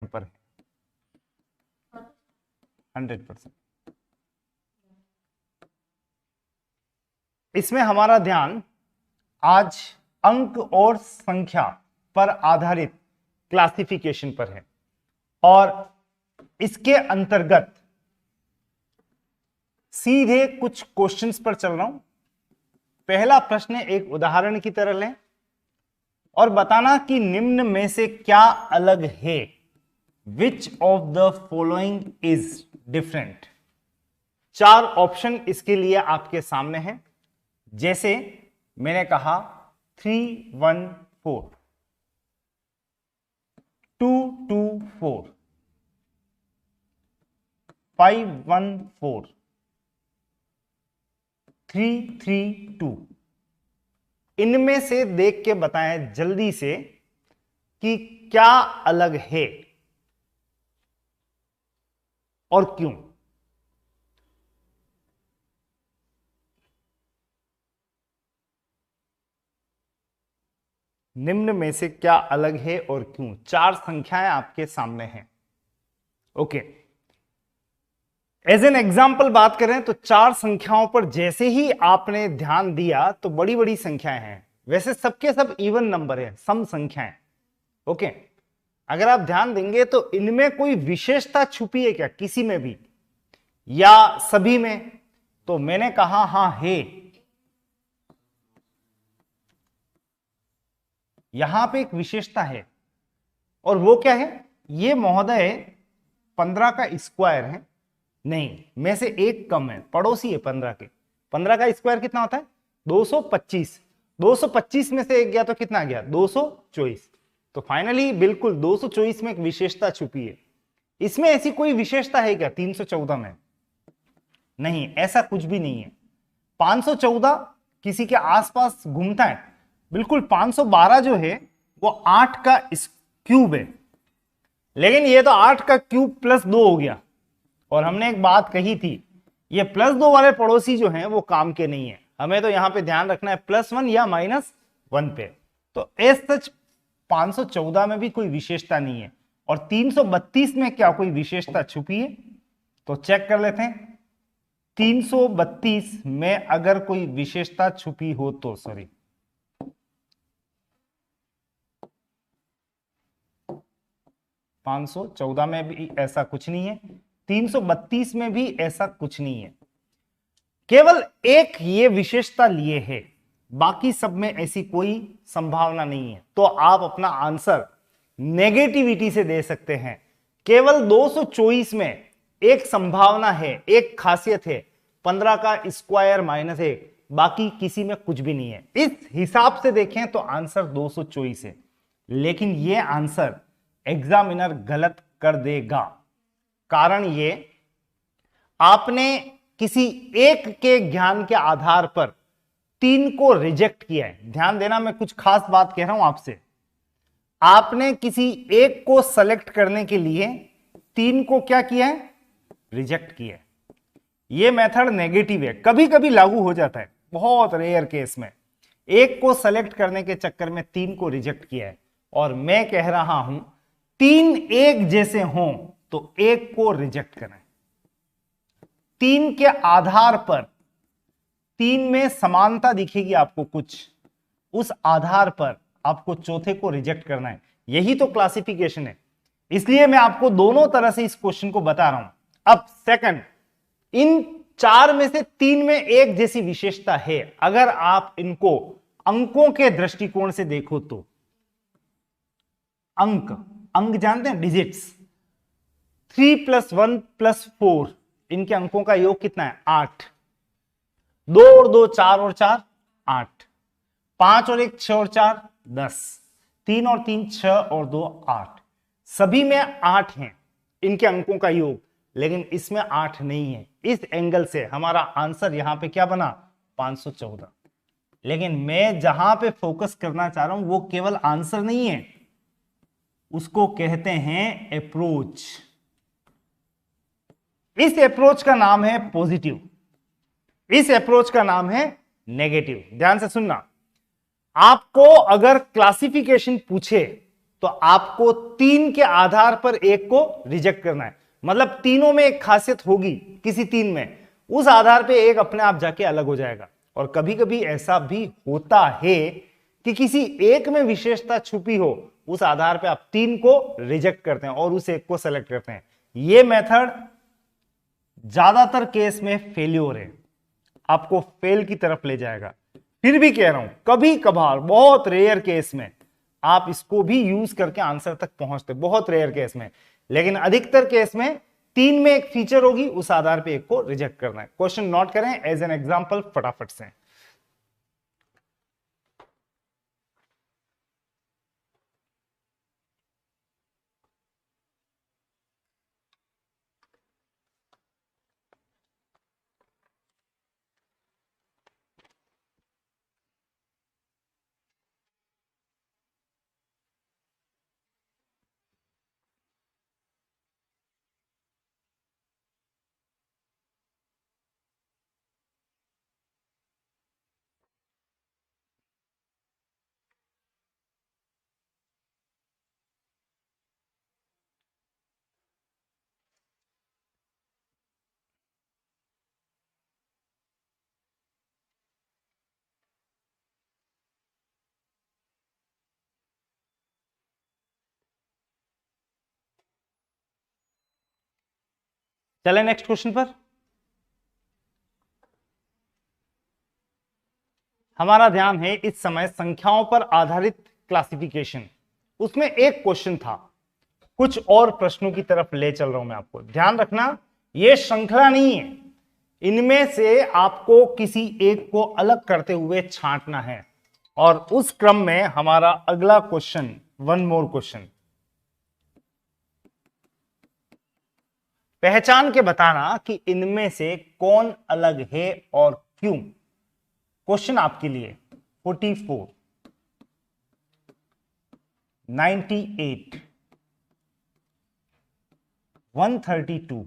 पर है? 100%। इसमें हमारा ध्यान आज अंक और संख्या पर आधारित क्लासिफिकेशन पर है और इसके अंतर्गत सीधे कुछ क्वेश्चंस पर चल रहा हूं। पहला प्रश्न एक उदाहरण की तरह लें और बताना कि निम्न में से क्या अलग है। Which of the following is different. 4 option इसके लिए आपके सामने हैं। जैसे मैंने कहा 314, 224, 514, 332। इनमें से देख के बताएं जल्दी से कि क्या अलग है और क्यों। निम्न में से क्या अलग है और क्यों। 4 संख्याएं आपके सामने हैं। ओके, एज एन एग्जाम्पल बात करें तो 4 संख्याओं पर जैसे ही आपने ध्यान दिया तो बड़ी बड़ी संख्याएं हैं। वैसे सबके सब इवन नंबर है, सम संख्याएं। ओके, अगर आप ध्यान देंगे तो इनमें कोई विशेषता छुपी है क्या, किसी में भी या सभी में? तो मैंने कहा हां है। यहां पे एक विशेषता है और वो क्या है? ये महोदय 15 का स्क्वायर है। नहीं, में से एक कम है, पड़ोसी है 15 के। 15 का स्क्वायर कितना होता है? 225। 225 में से एक गया तो कितना गया? 224। तो फाइनली बिल्कुल 224 में एक विशेषता छुपी है। इसमें ऐसी कोई विशेषता है क्या 314 में? नहीं, ऐसा कुछ भी नहीं है। 514 किसी के आसपास घूमता है। बिल्कुल 512 जो है वो 8 का क्यूब है, लेकिन ये तो 8 का क्यूब प्लस 2 हो गया। और हमने एक बात कही थी, ये प्लस 2 वाले पड़ोसी जो हैं वो काम के नहीं है। हमें तो यहां पे ध्यान रखना है +1 या -1 पे। तो एज सच 514 में भी कोई विशेषता नहीं है। और 332 में क्या कोई विशेषता छुपी है? तो चेक कर लेते हैं। 332 में अगर कोई विशेषता छुपी हो तो, सॉरी, 514 में भी ऐसा कुछ नहीं है, 332 में भी ऐसा कुछ नहीं है। केवल एक ये विशेषता लिए है, बाकी सब में ऐसी कोई संभावना नहीं है। तो आप अपना आंसर नेगेटिविटी से दे सकते हैं। केवल 224 में एक संभावना है, एक खासियत है, 15 का स्क्वायर -1, बाकी किसी में कुछ भी नहीं है। इस हिसाब से देखें तो आंसर 224 है, लेकिन यह आंसर एग्जामिनर गलत कर देगा। कारण ये, आपने किसी एक के ज्ञान के आधार पर 3 को रिजेक्ट किया है। ध्यान देना, मैं कुछ खास बात कह रहा हूं आपसे। आपने किसी एक को सेलेक्ट करने के लिए 3 को क्या किया है? रिजेक्ट किया है। यह मेथड नेगेटिव है, कभी कभी लागू हो जाता है, बहुत रेयर केस में। एक को सेलेक्ट करने के चक्कर में 3 को रिजेक्ट किया है। और मैं कह रहा हूं 3 एक जैसे हों तो एक को रिजेक्ट करें। 3 के आधार पर 3 में समानता दिखेगी आपको कुछ, उस आधार पर आपको चौथे को रिजेक्ट करना है। यही तो क्लासिफिकेशन है। इसलिए मैं आपको दोनों तरह से इस क्वेश्चन को बता रहा हूं। अब सेकंड, इन 4 में से 3 में एक जैसी विशेषता है। अगर आप इनको अंकों के दृष्टिकोण से देखो तो अंक जानते हैं, डिजिट्स। 3 + 1 + 4, इनके अंकों का योग कितना है? 8। 2 और 2 4 और 4 8। 5 और 1 6 और 4 10। 3 और 3 6 और 2 8। सभी में 8 हैं इनके अंकों का योग, लेकिन इसमें 8 नहीं है। इस एंगल से हमारा आंसर यहां पे क्या बना? 514। लेकिन मैं जहां पे फोकस करना चाह रहा हूं वो केवल आंसर नहीं है, उसको कहते हैं अप्रोच। इस अप्रोच का नाम है पॉजिटिव, इस अप्रोच का नाम है नेगेटिव। ध्यान से सुनना, आपको अगर क्लासिफिकेशन पूछे तो आपको 3 के आधार पर एक को रिजेक्ट करना है। मतलब तीनों में एक खासियत होगी, किसी 3 में, उस आधार पे एक अपने आप जाके अलग हो जाएगा। और कभी कभी ऐसा भी होता है कि किसी एक में विशेषता छुपी हो, उस आधार पे आप 3 को रिजेक्ट करते हैं और उस एक को सेलेक्ट करते हैं। यह मेथड ज्यादातर केस में फेल्योर है, आपको फेल की तरफ ले जाएगा। फिर भी कह रहा हूं, कभी कभार बहुत रेयर केस में आप इसको भी यूज करके आंसर तक पहुंचते, बहुत रेयर केस में। लेकिन अधिकतर केस में 3 में एक फीचर होगी, उस आधार पे एक को रिजेक्ट करना है। क्वेश्चन नोट करें एज एन एग्जांपल फटाफट से। चले नेक्स्ट क्वेश्चन पर। हमारा ध्यान है इस समय संख्याओं पर आधारित क्लासिफिकेशन। उसमें एक क्वेश्चन था, कुछ और प्रश्नों की तरफ ले चल रहा हूं मैं आपको। ध्यान रखना, यह श्रृंखला नहीं है, इनमें से आपको किसी एक को अलग करते हुए छांटना है। और उस क्रम में हमारा अगला क्वेश्चन, वन मोर क्वेश्चन, पहचान के बताना कि इनमें से कौन अलग है और क्यों। क्वेश्चन आपके लिए 44, 98, 132,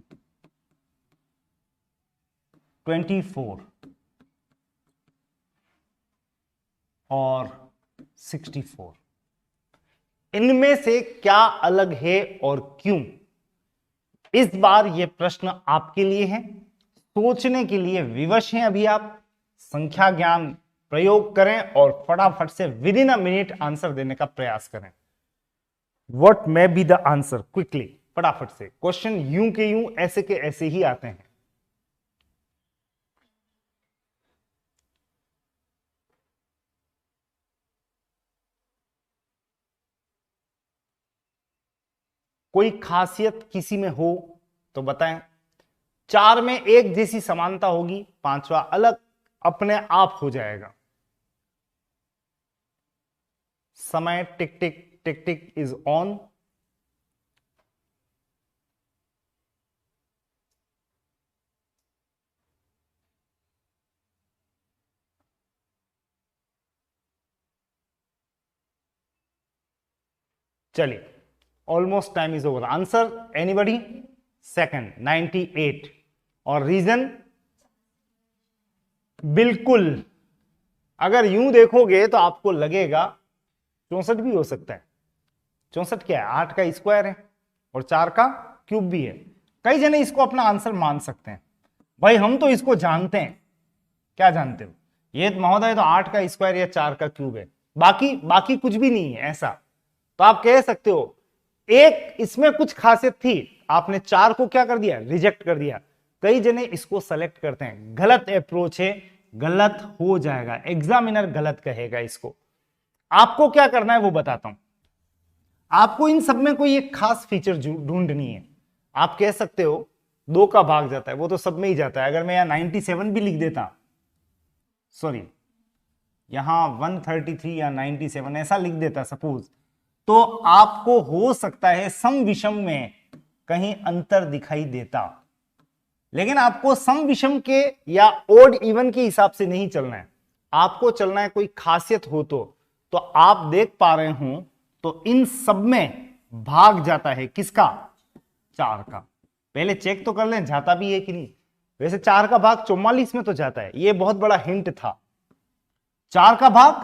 24 और 64, इनमें से क्या अलग है और क्यों। इस बार यह प्रश्न आपके लिए है, सोचने के लिए विवश हैं अभी आप। संख्या ज्ञान प्रयोग करें और फटाफट से with in a minute answer देने का प्रयास करें। What may be the answer, quickly, फटाफट से। क्वेश्चन यूं के यूं, ऐसे के ऐसे ही आते हैं। कोई खासियत किसी में हो तो बताएं। 4 में एक जैसी समानता होगी, 5वां अलग अपने आप हो जाएगा। समय टिक टिक टिक टिक इज ऑन। चलिए, almost time is over. Answer anybody? Second, 98। और रीजन? बिल्कुल, अगर यूं देखोगे तो आपको लगेगा 64 भी हो सकता है। 64 क्या है? 8 का स्क्वायर है और 4 का क्यूब भी है। कई जने इसको अपना आंसर मान सकते हैं। भाई हम तो इसको जानते हैं। क्या जानते हो? ये महोदय तो 8 का स्क्वायर या 4 का क्यूब है, बाकी कुछ भी नहीं है ऐसा। तो आप कह सकते हो एक इसमें कुछ खासियत थी, आपने 4 को क्या कर दिया? रिजेक्ट कर दिया। कई जने इसको सेलेक्ट करते हैं, गलत अप्रोच है, गलत हो जाएगा, एग्जामिनर गलत कहेगा इसको। आपको क्या करना है वो बताता हूं। आपको इन सब में कोई एक खास फीचर ढूंढनी है। आप कह सकते हो 2 का भाग जाता है, वो तो सब में ही जाता है। अगर मैं यहां 97 भी लिख देता, सॉरी यहां 133 या 97 ऐसा लिख देता सपोज, तो आपको हो सकता है सम विषम में कहीं अंतर दिखाई देता। लेकिन आपको सम विषम के या ओड इवन के हिसाब से नहीं चलना है, आपको चलना है कोई खासियत हो तो आप देख पा रहे हो तो इन सब में भाग जाता है किसका? 4 का। पहले चेक तो कर लें जाता भी है कि नहीं। वैसे 4 का भाग 44 में तो जाता है, यह बहुत बड़ा हिंट था। 4 का भाग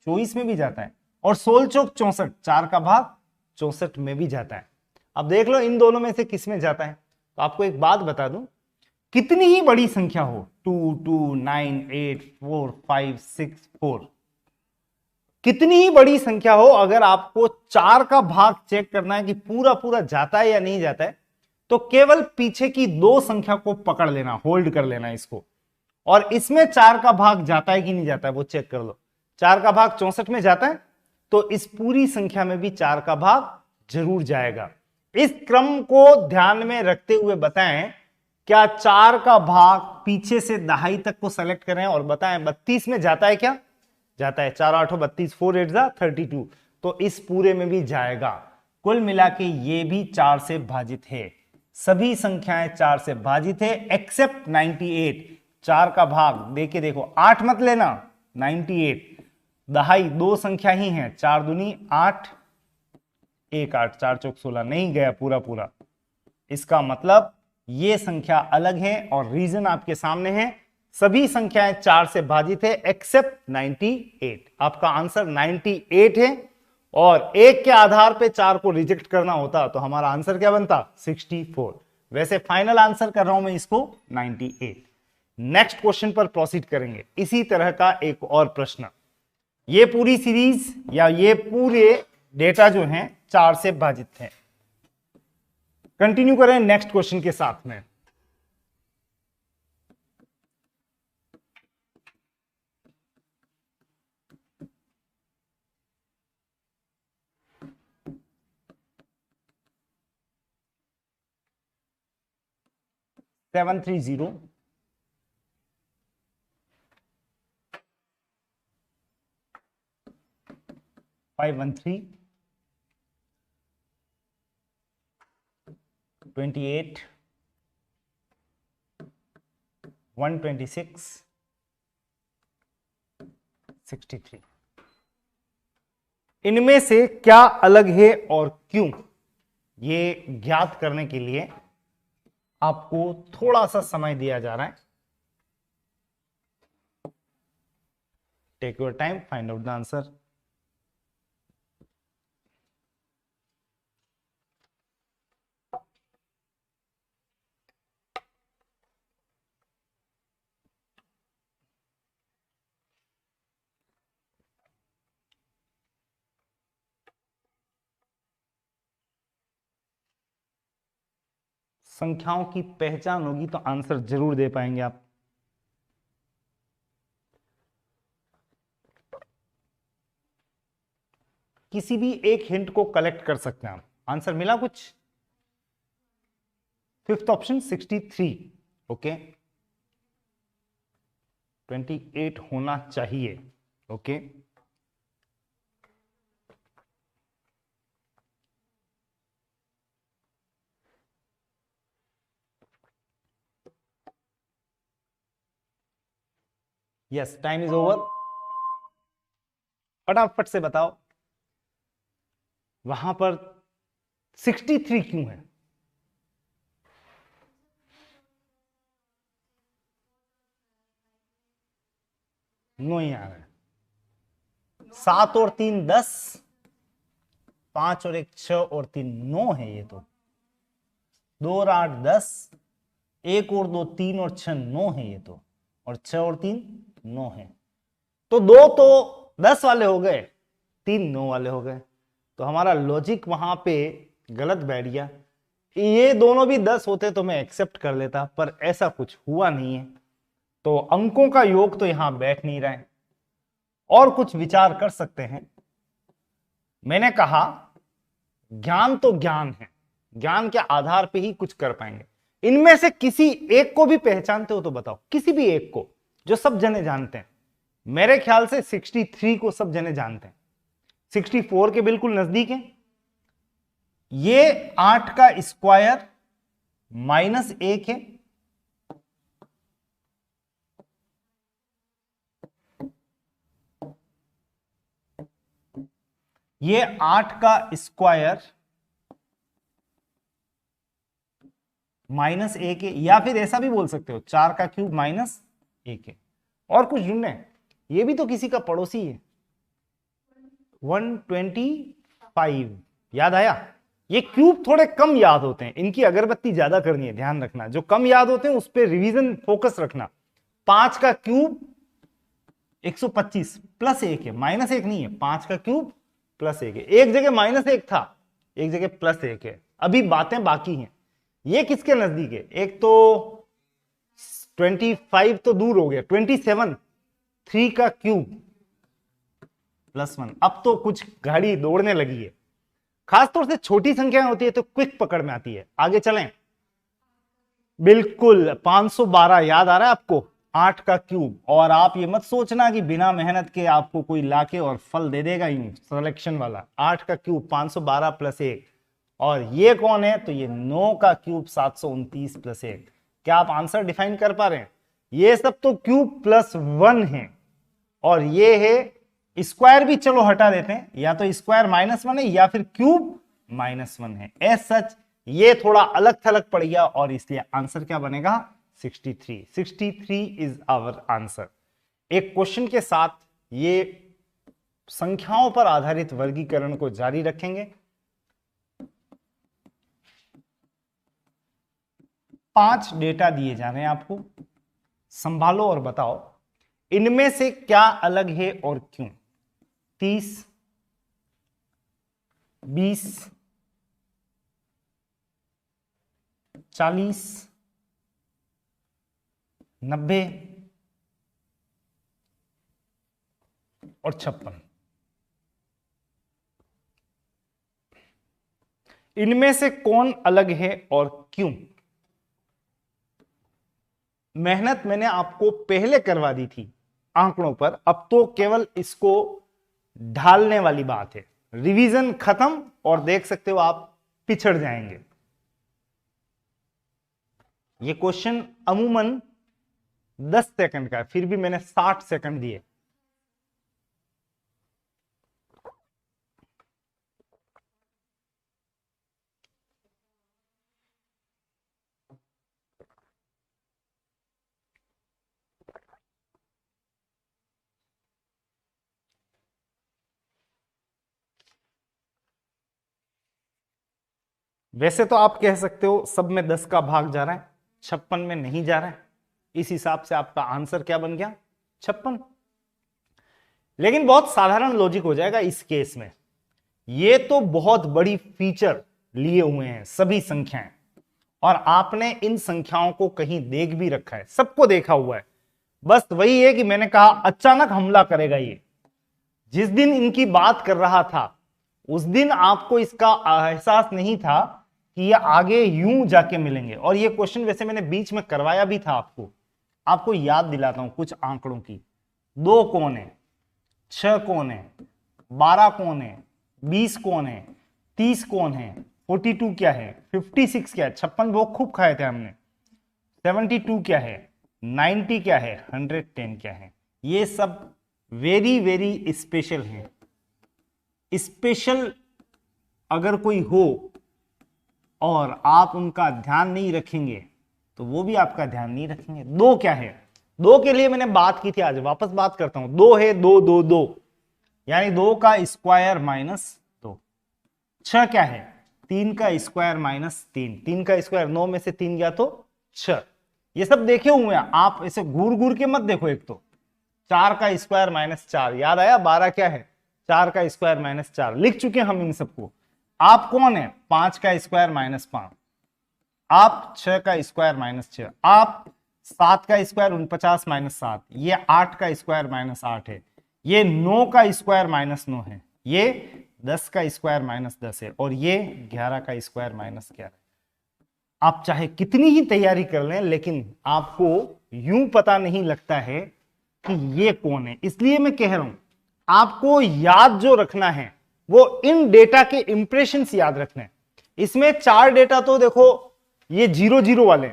24 में भी जाता है और 16 चौक 64, 4 का भाग 64 में भी जाता है। अब देख लो इन दोनों में से किस में जाता है। तो आपको एक बात बता दूं, कितनी ही बड़ी संख्या हो 2 2 9 8 4 5 6 4, कितनी ही बड़ी संख्या हो, अगर आपको 4 का भाग चेक करना है कि पूरा पूरा जाता है या नहीं जाता है, तो केवल पीछे की 2 संख्या को पकड़ लेना, होल्ड कर लेना इसको, और इसमें 4 का भाग जाता है कि नहीं जाता है वो चेक कर लो। 4 का भाग 64 में जाता है, तो इस पूरी संख्या में भी 4 का भाग जरूर जाएगा। इस क्रम को ध्यान में रखते हुए बताएं, क्या 4 का भाग पीछे से दहाई तक को सेलेक्ट करें और बताएं 32 में जाता है क्या? जाता है। 4 8 32, 4 8 32, तो इस पूरे में भी जाएगा। कुल मिला के ये भी 4 से भाजित है, सभी संख्याएं 4 से भाजित है एक्सेप्ट 98। 4 का भाग देके देखो, 8 मत लेना, 98 दहाई 2 संख्या ही है, 4 दूनी 8 1 8, 4 चौक 16, नहीं गया पूरा पूरा। इसका मतलब ये संख्या अलग है और रीजन आपके सामने है, सभी संख्याएं 4 से भाजित है एक्सेप्ट 98। आपका आंसर 98 है, और एक के आधार पे 4 को रिजेक्ट करना होता तो हमारा आंसर क्या बनता? 64। वैसे फाइनल आंसर कर रहा हूं मैं इसको 98। नेक्स्ट क्वेश्चन पर प्रोसीड करेंगे। इसी तरह का एक और प्रश्न, ये पूरी सीरीज या ये पूरे डेटा जो हैं 4 से भाजित हैं। कंटिन्यू करें नेक्स्ट क्वेश्चन के साथ में। सेवन 3 0 5 1 3 28 126 63। इनमें से क्या अलग है और क्यों, ये ज्ञात करने के लिए आपको थोड़ा सा समय दिया जा रहा है। Take your time, find out the answer. संख्याओं की पहचान होगी तो आंसर जरूर दे पाएंगे आप। किसी भी एक हिंट को कलेक्ट कर सकते हैं आप। आंसर मिला कुछ? Fifth option 63। ओके, 28 होना चाहिए। Okay, yes, time is over. फटाफट से बताओ वहां पर 63 क्यों है? नो ही आ रहा है। 7 और 3 10, 5 और 1 6 और 3 9 है ये तो। 2 और 8 10, 1 और 2 3 और 6 9 है ये तो, और 6 और 3 9 है। तो 2 तो 10 वाले हो गए, 3 9 वाले हो गए। तो हमारा लॉजिक वहां पे गलत बैठ गया। ये दोनों भी 10 होते तो मैं एक्सेप्ट कर लेता, पर ऐसा कुछ हुआ नहीं है, तो अंकों का योग तो यहां बैठ नहीं रहा है। और कुछ विचार कर सकते हैं। मैंने कहा ज्ञान तो ज्ञान है, ज्ञान के आधार पे ही कुछ कर पाएंगे। इनमें से किसी एक को भी पहचानते हो तो बताओ, किसी भी एक को जो सब जने जानते हैं। मेरे ख्याल से 63 को सब जने जानते हैं, 64 के बिल्कुल नजदीक है। ये 8 का स्क्वायर -1 है, ये 8 का स्क्वायर -1 है, या फिर ऐसा भी बोल सकते हो 4 का क्यूब -1 है। और कुछ ढूंढे, ये भी तो किसी का पड़ोसी है। 125 याद आया? ये क्यूब थोड़े कम याद होते हैं, इनकी अगरबत्ती ज्यादा करनी है, ध्यान रखना। जो कम याद होते हैं उस पर रिवीजन फोकस रखना। 5 का क्यूब 125 प्लस 1 है, माइनस 1 नहीं है। 5 का क्यूब प्लस 1 है, एक जगह माइनस 1 था, एक जगह प्लस 1 है। अभी बातें बाकी हैं। ये किसके नजदीक है? एक तो 25 तो दूर हो गया, 27। 3 का क्यूब प्लस 1। अब तो कुछ गाड़ी दौड़ने लगी है। खासतौर से छोटी संख्याएं होती है तो क्विक पकड़ में आती है। आगे चलें। बिल्कुल 512 याद आ रहा है आपको? 8 का क्यूब। और आप ये मत सोचना कि बिना मेहनत के आपको कोई लाके और फल दे देगा यूं सिलेक्शन वाला। 8 का क्यूब 512 प्लस 1। और ये कौन है? तो ये 9 का क्यूब 729 प्लस 1। क्या आप आंसर डिफाइन कर पा रहे हैं? ये सब तो क्यूब प्लस 1 है, और ये है स्क्वायर भी चलो हटा देते हैं, या तो स्क्वायर -1 है या फिर क्यूब -1 है। एज सच ये थोड़ा अलग थलग पड़ गया, और इसलिए आंसर क्या बनेगा? 63। 63 इज आवर आंसर। एक क्वेश्चन के साथ ये संख्याओं पर आधारित वर्गीकरण को जारी रखेंगे। 5 डेटा दिए जा रहे हैं आपको, संभालो और बताओ इनमें से क्या अलग है और क्यों। 30, 20, 40, 90 और 56। इनमें से कौन अलग है और क्यों? मेहनत मैंने आपको पहले करवा दी थी आंकड़ों पर, अब तो केवल इसको ढालने वाली बात है। रिवीजन खत्म, और देख सकते हो आप पिछड़ जाएंगे। ये क्वेश्चन अमूमन 10 सेकंड का है, फिर भी मैंने 60 सेकंड दिए। वैसे तो आप कह सकते हो सब में 10 का भाग जा रहा है, 56 में नहीं जा रहा है। इस हिसाब से आपका आंसर क्या बन गया? 56। लेकिन बहुत साधारण लॉजिक हो जाएगा इस केस में। ये तो बहुत बड़ी फीचर लिए हुए हैं सभी संख्याएं, और आपने इन संख्याओं को कहीं देख भी रखा है, सबको देखा हुआ है। बस वही है कि मैंने कहा अचानक हमला करेगा ये। जिस दिन इनकी बात कर रहा था उस दिन आपको इसका एहसास नहीं था कि ये आगे यूं जाके मिलेंगे। और ये क्वेश्चन वैसे मैंने बीच में करवाया भी था आपको याद दिलाता हूं कुछ आंकड़ों की। 2 कौन है, 6 कौन है, 12 कौन है, 20 कौन है, 30 कौन है, 42 क्या है, 56 क्या है, 56 भोग खूब खाए थे हमने, 72 क्या है, 90 क्या है, 110 क्या है। ये सब वेरी वेरी स्पेशल है। स्पेशल अगर कोई हो और आप उनका ध्यान नहीं रखेंगे तो वो भी आपका ध्यान नहीं रखेंगे। 2 क्या है? 2 के लिए मैंने बात की थी, आज वापस बात करता हूं। 2 है 2 2 2, यानी 2 का स्क्वायर -2। 6 क्या है? 3 का स्क्वायर -3। 3 का स्क्वायर 9 में से 3 गया तो 6। ये सब देखे हुए हैं आप, ऐसे घूर घूर के मत देखो। एक तो 4 का स्क्वायर -4 याद आया? 12 क्या है? 4 का स्क्वायर -4 लिख चुके हैं हम इन सबको। आप कौन है? 5 का स्क्वायर -5, आप 6 का स्क्वायर -6, आप 7 का स्क्वायर 49 -7, ये 8 का स्क्वायर -8 है, ये 9 का स्क्वायर -9 है, ये 10 का स्क्वायर -10 है, और ये 11 का स्क्वायर -11। आप चाहे कितनी ही तैयारी कर लें लेकिन आपको यूं पता नहीं लगता है कि ये कौन है। इसलिए मैं कह रहा हूं आपको याद जो रखना है वो इन डेटा के इंप्रेशंस याद रखने हैं। इसमें 4 डेटा तो देखो ये 0 0 वाले,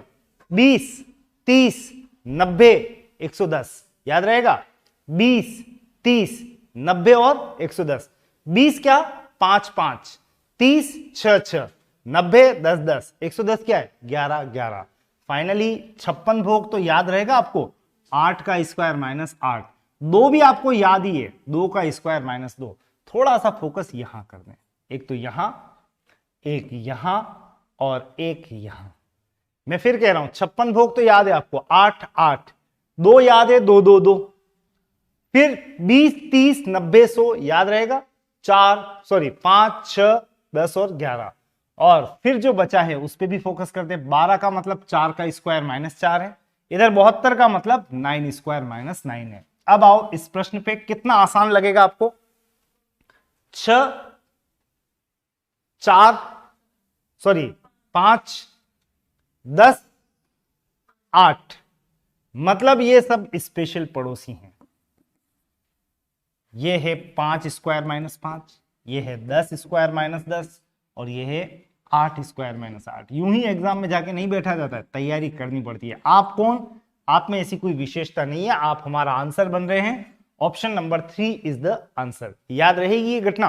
20, 30, 90, 110 याद रहेगा। 20, 30, 90 और 110। 20 क्या? 5 5, 30 6 6, 90 10 10, 110 क्या है? 11 11। फाइनली 56 भोग तो याद रहेगा आपको। 8 का स्क्वायर -8, 2 भी आपको याद ही है, 2 का स्क्वायर -2। थोड़ा सा फोकस यहां कर दें, एक तो यहां एक यहां और एक यहां। मैं फिर कह रहा हूं 56 भोग तो याद है आपको, 8 8, 2 याद है, 2 2 2, फिर 20 30 90 100 याद रहेगा, 5 6 10 और 11, और फिर जो बचा है उस पर भी फोकस करते हैं। 12 का मतलब 4 का स्क्वायर -4 है, इधर 72 का मतलब 9 स्क्वायर -9 है। अब आओ इस प्रश्न पे, कितना आसान लगेगा आपको। 6 4 सॉरी 5 10 8, मतलब ये सब स्पेशल पड़ोसी हैं। ये है 5 स्क्वायर -5, ये है 10 स्क्वायर -10, और ये है 8 स्क्वायर -8। यूं ही एग्जाम में जाके नहीं बैठा जाता है, तैयारी करनी पड़ती है। आप कौन, आप में ऐसी कोई विशेषता नहीं है, आप हमारा आंसर बन रहे हैं। Option number 3 is the answer. याद रहेगी ये घटना।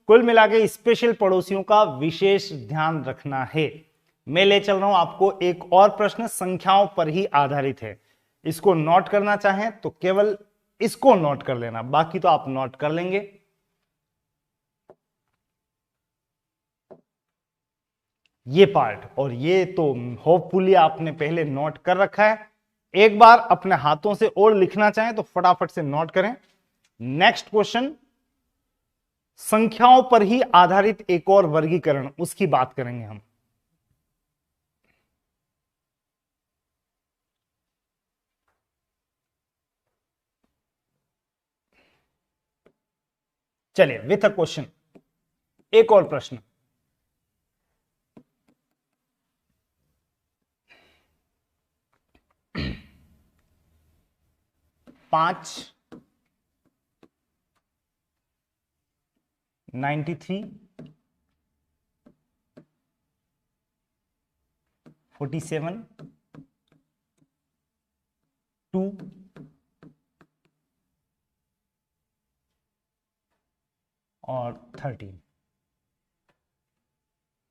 कुल मिला के स्पेशल पड़ोसियों का विशेष ध्यान रखना है। मैं ले चल रहा हूं आपको एक और प्रश्न, संख्याओं पर ही आधारित है। इसको नोट करना चाहें तो केवल इसको नोट कर लेना, बाकी तो आप नोट कर लेंगे। ये पार्ट और ये तो होपफुली आपने पहले नोट कर रखा है। एक बार अपने हाथों से और लिखना चाहें तो फटाफट से नोट करें। नेक्स्ट क्वेश्चन, संख्याओं पर ही आधारित एक और वर्गीकरण, उसकी बात करेंगे हम। चलिए विथ अ क्वेश्चन, एक और प्रश्न। 5 93 47 2 और 13।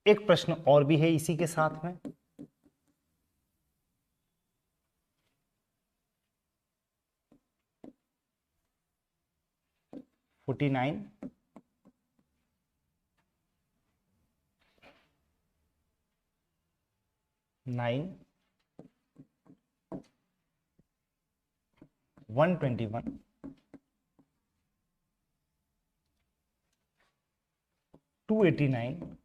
एक प्रश्न और भी है इसी के साथ में। फोर्टी 9 121 289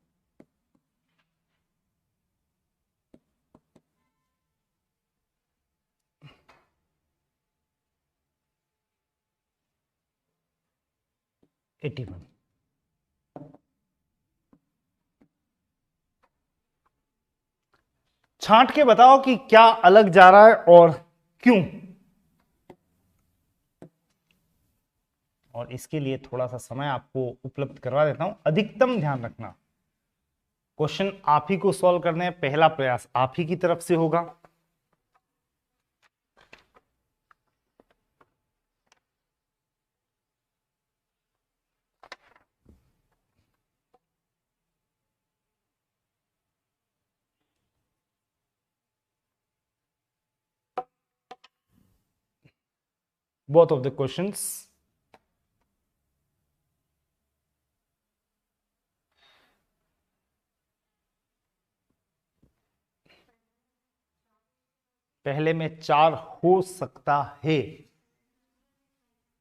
81। छांट के बताओ कि क्या अलग जा रहा है और क्यों। और इसके लिए थोड़ा सा समय आपको उपलब्ध करवा देता हूं। अधिकतम ध्यान रखना, क्वेश्चन आप ही को सॉल्व करने हैं, पहला प्रयास आप ही की तरफ से होगा। both of the questions, पहले में 4 हो सकता है।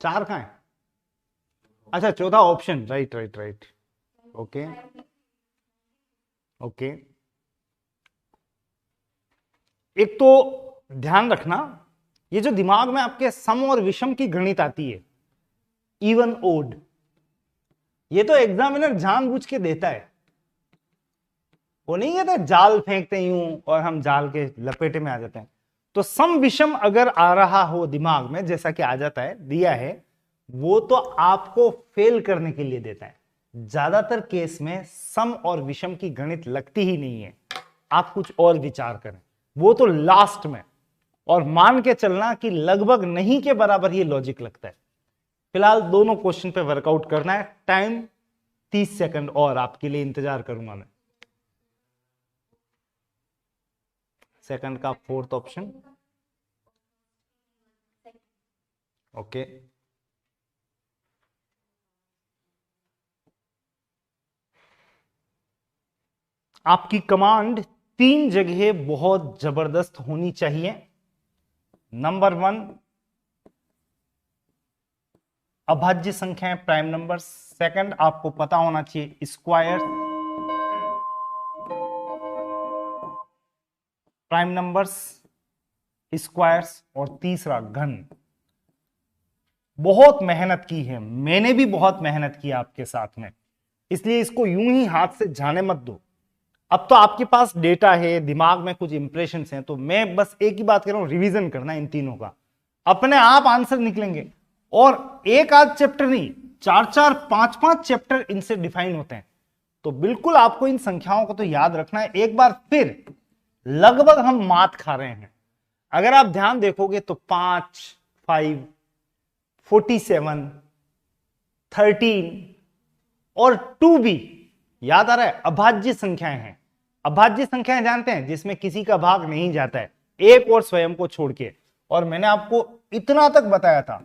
4 कहां है, अच्छा चौथा option, right right right, okay okay. एक तो ध्यान रखना, ये जो दिमाग में आपके सम और विषम की गणित आती है, इवन ओड, ये तो एग्जामिनर जानबूझ के देता है। वो नहीं कहता जाल फेंकते यूं और हम जाल के लपेटे में आ जाते हैं। तो सम विषम अगर आ रहा हो दिमाग में, जैसा कि आ जाता है, दिया है, वो तो आपको फेल करने के लिए देता है। ज्यादातर केस में सम और विषम की गणित लगती ही नहीं है, आप कुछ और विचार करें, वो तो लास्ट में। और मान के चलना कि लगभग नहीं के बराबर ही लॉजिक लगता है। फिलहाल दोनों क्वेश्चन पे वर्कआउट करना है। टाइम 30 सेकंड और आपके लिए इंतजार करूंगा मैं। सेकंड का फोर्थ ऑप्शन, ओके। आपकी कमांड 3 जगह बहुत जबरदस्त होनी चाहिए। नंबर 1 अभाज्य संख्याएं, प्राइम नंबर। सेकंड आपको पता होना चाहिए स्क्वायर, प्राइम नंबर्स, स्क्वायर्स, और तीसरा घन। बहुत मेहनत की है, मैंने भी बहुत मेहनत की आपके साथ में, इसलिए इसको यूं ही हाथ से जाने मत दो। अब तो आपके पास डेटा है, दिमाग में कुछ इंप्रेशंस हैं, तो मैं बस एक ही बात कर रहा हूं, रिवीजन करना इन तीनों का, अपने आप आंसर निकलेंगे। और एक आध चैप्टर नहीं, 4-4, 5-5 चैप्टर इनसे डिफाइन होते हैं। तो बिल्कुल आपको इन संख्याओं को तो याद रखना है। एक बार फिर लगभग हम मात खा रहे हैं। अगर आप ध्यान देखोगे तो 5, 5, 47, 13 और 2 भी याद आ रहा है, अभाज्य संख्याएं हैं। अभाज्य संख्याएं जानते हैं, जिसमें किसी का भाग नहीं जाता है, एक और स्वयं को छोड़ के। और मैंने आपको इतना तक बताया था,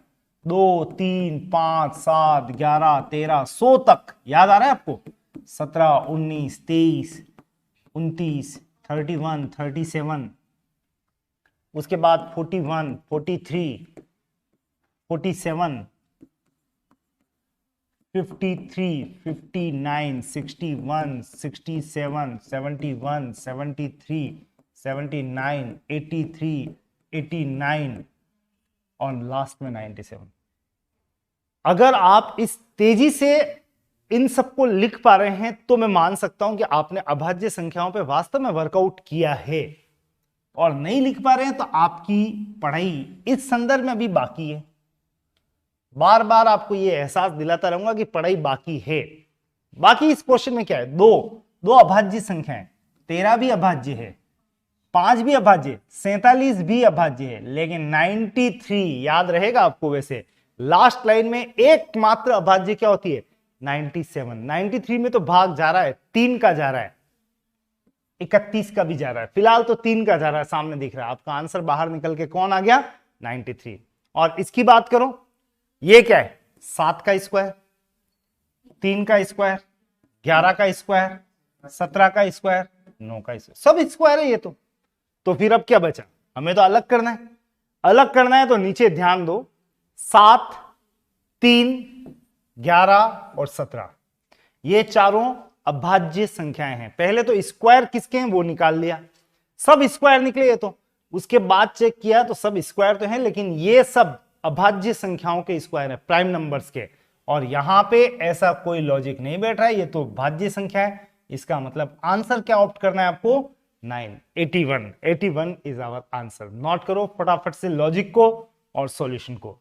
2, 3, 5, 7, 11, 13, 100 तक याद आ रहा है आपको। 17, 19, 23, 29, 31, 37, उसके बाद 41, 43, 47, 53, 59, 61, 67, 71, 73, 79, 83, 89 और लास्ट में 97। अगर आप इस तेजी से इन सबको लिख पा रहे हैं तो मैं मान सकता हूं कि आपने अभाज्य संख्याओं पे वास्तव में वर्कआउट किया है। और नहीं लिख पा रहे हैं तो आपकी पढ़ाई इस संदर्भ में भी बाकी है। बार बार आपको यह एहसास दिलाता रहूंगा कि पढ़ाई बाकी है। बाकी इस क्वेश्चन में क्या है, दो अभाज्य संख्याएं, 13 भी अभाज्य है, 5 भी अभाज्य, 47 भी अभाज्य है, लेकिन 93 याद रहेगा आपको। वैसे लास्ट लाइन में एकमात्र अभाज्य क्या होती है, 97। 93 में तो भाग जा रहा है, 3 का जा रहा है, 31 का भी जा रहा है, फिलहाल तो 3 का जा रहा है, सामने दिख रहा है। आपका आंसर बाहर निकल के कौन आ गया, 93। और इसकी बात करो, ये क्या है, 7 का स्क्वायर, 3 का स्क्वायर, 11 का स्क्वायर, 17 का स्क्वायर, 9 का स्क्वायर, सब स्क्वायर है ये तो फिर अब क्या बचा, हमें तो अलग करना है। अलग करना है तो नीचे ध्यान दो, 7, 3, 11 और 17, ये चारों अभाज्य संख्याएं हैं। पहले तो स्क्वायर किसके हैं वो निकाल लिया, सब स्क्वायर निकले ये तो। उसके बाद चेक किया तो सब स्क्वायर तो हैं, लेकिन ये सब अभाज्य संख्याओं के स्क्वायर है, प्राइम नंबर्स के। और यहां पे ऐसा कोई लॉजिक नहीं बैठ रहा है, ये तो भाज्य संख्या है। इसका मतलब आंसर क्या ऑप्ट करना है आपको, 9, 81। 81 इज आवर आंसर। नोट करो फटाफट से लॉजिक को और सॉल्यूशन को।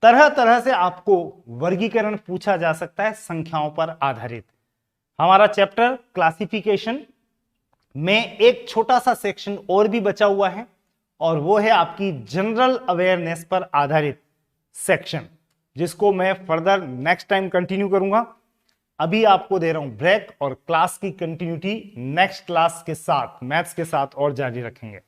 तरह तरह से आपको वर्गीकरण पूछा जा सकता है संख्याओं पर आधारित। हमारा चैप्टर क्लासिफिकेशन में एक छोटा सा सेक्शन और भी बचा हुआ है, और वो है आपकी जनरल अवेयरनेस पर आधारित सेक्शन, जिसको मैं फर्दर नेक्स्ट टाइम कंटिन्यू करूंगा। अभी आपको दे रहा हूं ब्रेक, और क्लास की कंटिन्यूटी नेक्स्ट क्लास के साथ, मैथ्स के साथ और जारी रखेंगे।